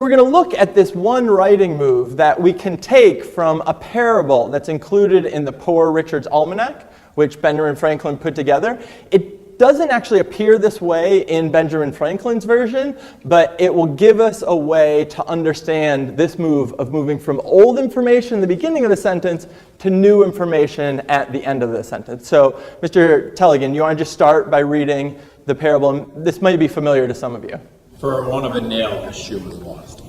We're going to look at this one writing move that we can take from a parable that's included in the Poor Richard's Almanac, which Benjamin Franklin put together. It doesn't actually appear this way in Benjamin Franklin's version, but it will give us a way to understand this move of moving from old information in the beginning of the sentence to new information at the end of the sentence. So, Mr. Telligan, you want to just start by reading the parable? This might be familiar to some of you. For one of a nail, his shoe was lost.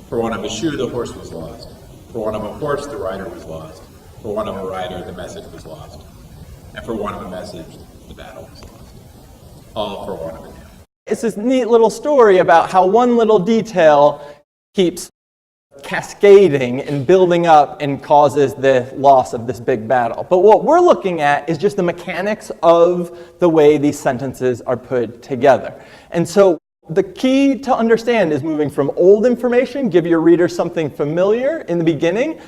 For one of a shoe, the horse was lost. For one of a horse, the rider was lost. For one of a rider, the message was lost. And for one of a message, the battle was lost. All for one of a nail. It's this neat little story about how one little detail keeps cascading and building up and causes the loss of this big battle. But what we're looking at is just the mechanics of the way these sentences are put together. And so the key to understand is moving from old information, give your reader something familiar in the beginning,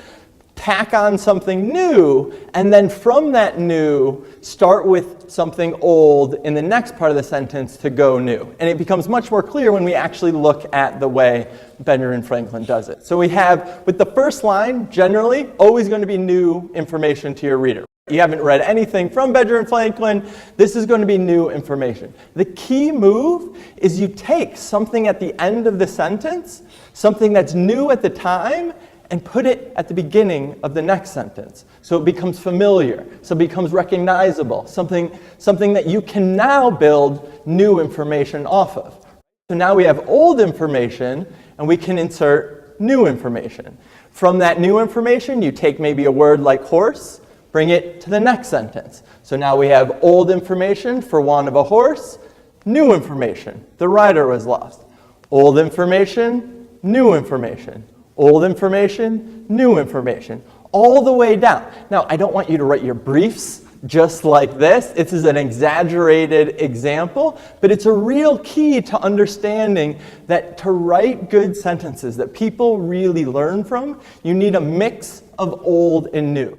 tack on something new, and then from that new, start with something old in the next part of the sentence to go new. And it becomes much more clear when we actually look at the way Benjamin Franklin does it. So we have, with the first line, generally, always going to be new information to your reader. You haven't read anything from Benjamin Franklin, this is going to be new information. The key move is you take something at the end of the sentence, something that's new at the time, and put it at the beginning of the next sentence. So it becomes familiar, so it becomes recognizable, something that you can now build new information off of. So now we have old information, and we can insert new information. From that new information, you take maybe a word like horse, bring it to the next sentence. So now we have old information for want of a horse, new information, the rider was lost. Old information, new information. Old information, new information, all the way down. Now, I don't want you to write your briefs just like this. This is an exaggerated example, but it's a real key to understanding that to write good sentences that people really learn from, you need a mix of old and new.